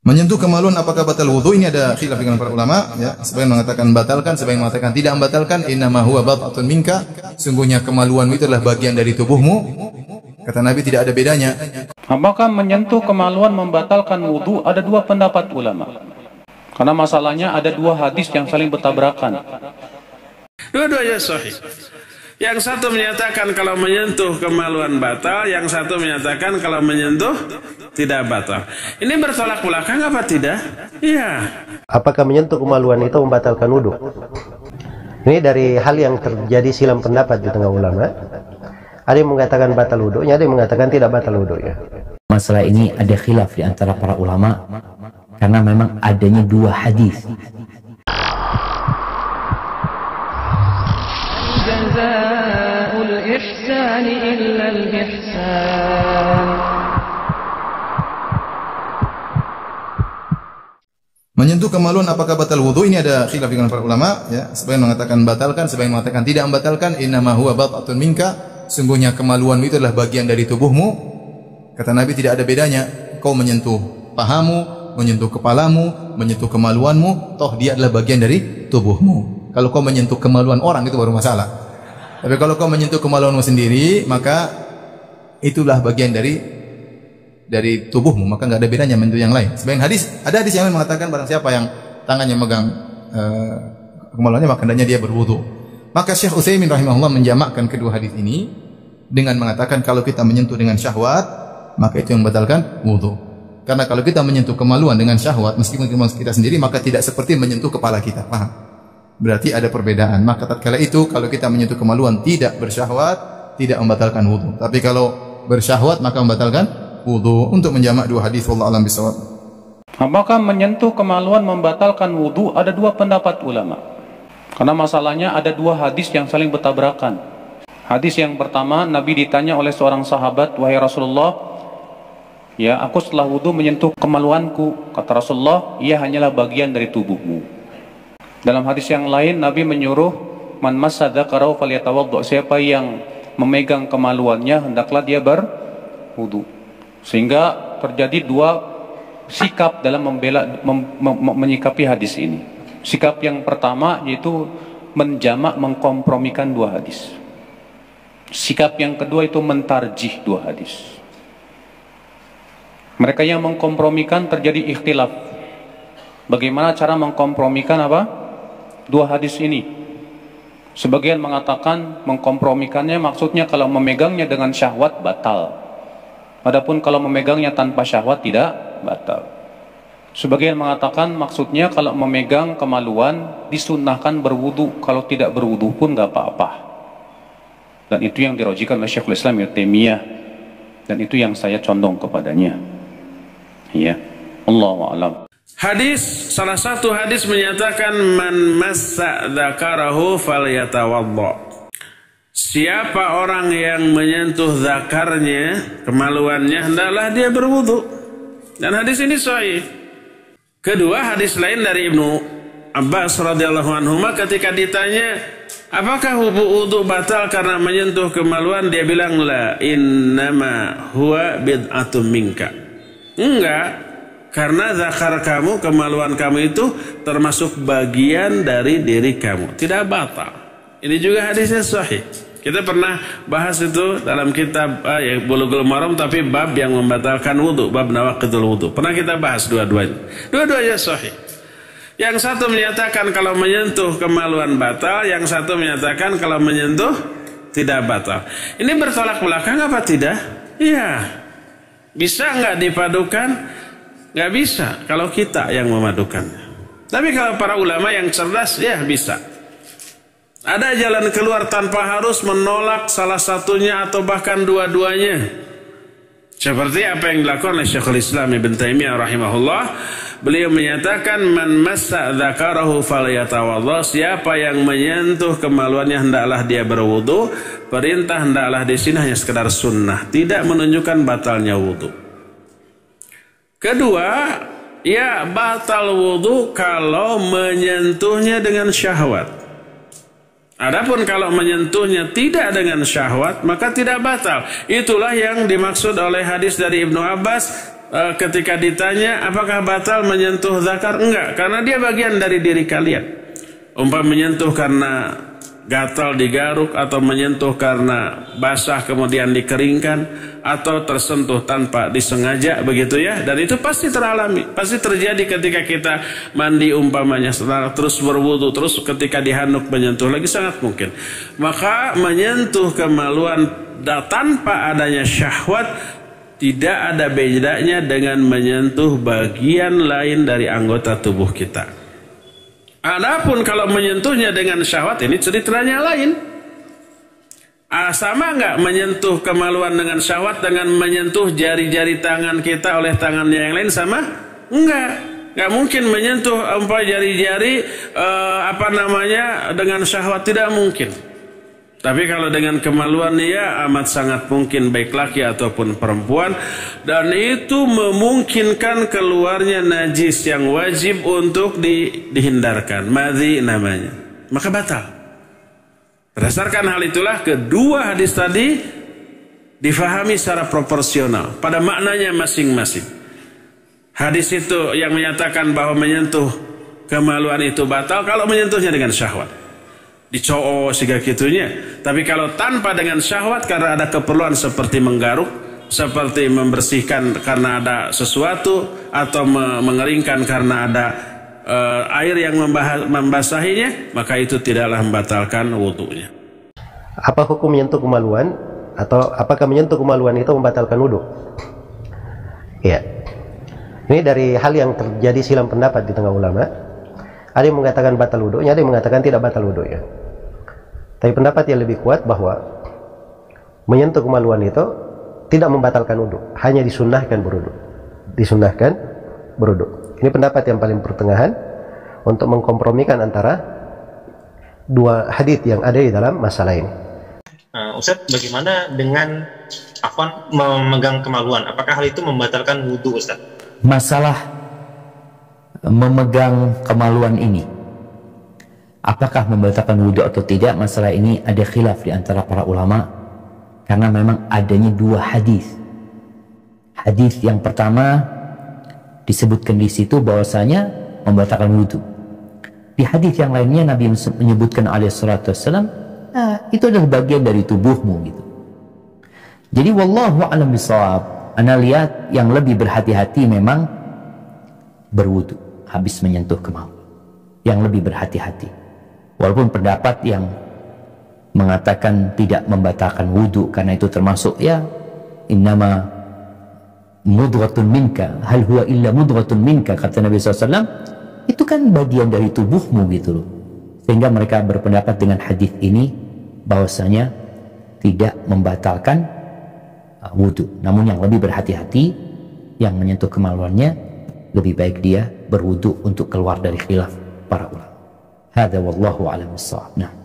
Menyentuh kemaluan apakah batal wudu? Ini ada khilaf dengan para ulama, ya. Sebagian mengatakan batalkan, sebagian mengatakan tidak membatalkan. Innama huwa bad'atun minka. Sungguhnya kemaluanmu itu adalah bagian dari tubuhmu. Kata Nabi tidak ada bedanya. Apakah menyentuh kemaluan membatalkan wudu? Ada dua pendapat ulama. Karena masalahnya ada dua hadis yang saling bertabrakan. Dua-duanya sahih. Yang satu menyatakan kalau menyentuh kemaluan batal, yang satu menyatakan kalau menyentuh tidak batal. Ini bertolak belakang apa tidak? Iya. Apakah menyentuh kemaluan itu membatalkan wudhu? Ini dari hal yang terjadi silam pendapat di tengah ulama. Ada yang mengatakan batal wudhunya, ada yang mengatakan tidak batal wudhunya. Masalah ini ada khilaf di antara para ulama karena memang adanya dua hadis. Menyentuh kemaluan apakah batal wudu? Ini ada khilaf dengan para ulama, ya. Sebagian mengatakan batalkan, sebagian mengatakan tidak membatalkan. Innama huwa bad'atun minka. Sungguhnya kemaluanmu itu adalah bagian dari tubuhmu. Kata Nabi tidak ada bedanya. Kau menyentuh pahamu, menyentuh kepalamu, menyentuh kemaluanmu, toh dia adalah bagian dari tubuhmu. Kalau kau menyentuh kemaluan orang itu baru masalah. Tapi kalau kau menyentuh kemaluanmu sendiri, maka itulah bagian dari tubuhmu, maka nggak ada bedanya menyentuh yang lain. Sebagian hadis, ada hadis yang mengatakan barang siapa yang tangannya megang kemaluannya, maka hendaknya dia berwudu. Maka Syekh Utsaimin rahimahullah menjamakkan kedua hadis ini dengan mengatakan kalau kita menyentuh dengan syahwat, maka itu yang membatalkan wudu. Karena kalau kita menyentuh kemaluan dengan syahwat, meskipun kita sendiri, maka tidak seperti menyentuh kepala kita. Paham? Berarti ada perbedaan. Maka tatkala itu kalau kita menyentuh kemaluan tidak bersyahwat, tidak membatalkan wudu. Tapi kalau bersyahwat maka membatalkan wudu. Untuk menjamak dua hadis, wallahu a'lam bishawab. Apakah menyentuh kemaluan membatalkan wudu? Ada dua pendapat ulama. Karena masalahnya ada dua hadis yang saling bertabrakan. Hadis yang pertama, Nabi ditanya oleh seorang sahabat, "Wahai Rasulullah, ya aku setelah wudu menyentuh kemaluanku." Kata Rasulullah, "Ia hanyalah bagian dari tubuhmu." Dalam hadis yang lain, Nabi menyuruh, "Man massa dzakarahu falyatawaddo." Siapa yang memegang kemaluannya, hendaklah dia berwudu. Sehingga terjadi dua sikap dalam menyikapi hadis ini. Sikap yang pertama yaitu menjamak, mengkompromikan dua hadis. Sikap yang kedua itu mentarjih dua hadis. Mereka yang mengkompromikan terjadi ikhtilaf. Bagaimana cara mengkompromikan apa? Dua hadis ini. Sebagian mengatakan mengkompromikannya maksudnya kalau memegangnya dengan syahwat batal. Adapun kalau memegangnya tanpa syahwat tidak batal. Sebagian mengatakan maksudnya kalau memegang kemaluan disunnahkan berwudu, kalau tidak berwudu pun nggak apa-apa. Dan itu yang dirojikan oleh Syekhul Islam Ibnu Taimiyah, dan itu yang saya condong kepadanya. Ya, Allahu a'lam. Hadis, salah satu hadis menyatakan man massa dzakarahu falyatawaddo. Siapa orang yang menyentuh zakarnya, kemaluannya, hendaklah dia berwudu. Dan hadis ini sahih. Kedua, hadis lain dari Ibnu Abbas radhiyallahu anhu ketika ditanya, apakah wudu batal karena menyentuh kemaluan, dia bilang la innama huwa bid'atun minka. Enggak, karena zakar kamu, kemaluan kamu itu termasuk bagian dari diri kamu, tidak batal. Ini juga hadisnya sahih. Kita pernah bahas itu dalam kitab Bulughul Maram, tapi bab yang membatalkan wudu, bab nawaqidul wudu. Pernah kita bahas dua-duanya. Dua-duanya sahih. Yang satu menyatakan kalau menyentuh kemaluan batal, yang satu menyatakan kalau menyentuh tidak batal. Ini bertolak belakang apa tidak? Iya. Bisa nggak dipadukan? Nggak bisa kalau kita yang memadukannya. Tapi kalau para ulama yang cerdas, ya bisa. Ada jalan keluar tanpa harus menolak salah satunya atau bahkan dua-duanya. Seperti apa yang dilakukan oleh Syekhul Islam Ibnu Taimiyah rahimahullah. Beliau menyatakan man massa dzakarahu falyatawaddo. Siapa yang menyentuh kemaluannya hendaklah dia berwudu. Perintah hendaklah di sini hanya sekedar sunnah, tidak menunjukkan batalnya wudu. Kedua, ya batal wudu kalau menyentuhnya dengan syahwat. Adapun kalau menyentuhnya tidak dengan syahwat, maka tidak batal. Itulah yang dimaksud oleh hadis dari Ibnu Abbas, ketika ditanya apakah batal menyentuh zakar, enggak, karena dia bagian dari diri kalian. Umpama menyentuh karena gatal digaruk, atau menyentuh karena basah kemudian dikeringkan, atau tersentuh tanpa disengaja, begitu ya. Dan itu pasti teralami, pasti terjadi ketika kita mandi umpamanya, setelah terus berwudu, terus ketika dihanduk menyentuh lagi, sangat mungkin. Maka menyentuh kemaluan tanpa adanya syahwat tidak ada bedanya dengan menyentuh bagian lain dari anggota tubuh kita. Adapun kalau menyentuhnya dengan syahwat, ini ceritanya lain. Sama nggak menyentuh kemaluan dengan syahwat dengan menyentuh jari-jari tangan kita oleh tangannya yang lain, sama? Nggak mungkin menyentuh jari-jari dengan syahwat, tidak mungkin. Tapi kalau dengan kemaluan, ya amat sangat mungkin, baik laki ataupun perempuan. Dan itu memungkinkan keluarnya najis yang wajib untuk dihindarkan, madhi namanya, maka batal. Berdasarkan hal itulah kedua hadis tadi difahami secara proporsional pada maknanya masing-masing. Hadis itu yang menyatakan bahwa menyentuh kemaluan itu batal kalau menyentuhnya dengan syahwat, dicoo sehingga gitunya. Tapi kalau tanpa dengan syahwat, karena ada keperluan seperti menggaruk, seperti membersihkan karena ada sesuatu, atau mengeringkan karena ada air yang membasahinya, maka itu tidaklah membatalkan wudunya. Apa hukum menyentuh kemaluan, atau apakah menyentuh kemaluan itu membatalkan wudu? Ya, ini dari hal yang terjadi silang pendapat di tengah ulama. Ada yang mengatakan batal wudunya, ada yang mengatakan tidak batal wudunya. Tapi pendapat yang lebih kuat bahwa menyentuh kemaluan itu tidak membatalkan wudu, hanya disunnahkan berwudu. Disunnahkan berwudu. Ini pendapat yang paling pertengahan untuk mengkompromikan antara dua hadits yang ada di dalam masalah ini. Ustaz, bagaimana dengan memegang kemaluan? Apakah hal itu membatalkan wudu, Ustaz? Masalah memegang kemaluan ini, apakah membatalkan wudhu atau tidak, masalah ini ada khilaf di antara para ulama, karena memang adanya dua hadis. Hadis yang pertama disebutkan di situ bahwasanya membatalkan wudhu. Di hadis yang lainnya Nabi menyebutkan alaihi salatu wassalam, itu adalah bagian dari tubuhmu gitu. Jadi wallahu a'lam bishawab, ana lihat yang lebih berhati-hati memang berwudhu habis menyentuh kemaluan, yang lebih berhati-hati. Walaupun pendapat yang mengatakan tidak membatalkan wudhu karena itu termasuk ya innama mudghatun minka hal huwa illa mudghatun minka, kata Nabi SAW, itu kan bagian dari tubuhmu gitu loh. Sehingga mereka berpendapat dengan hadis ini bahwasanya tidak membatalkan wudhu. Namun yang lebih berhati-hati, yang menyentuh kemaluannya, lebih baik dia berwudu untuk keluar dari khilaf para ulama. Hadza wallahu a'lam bissawab. Nah.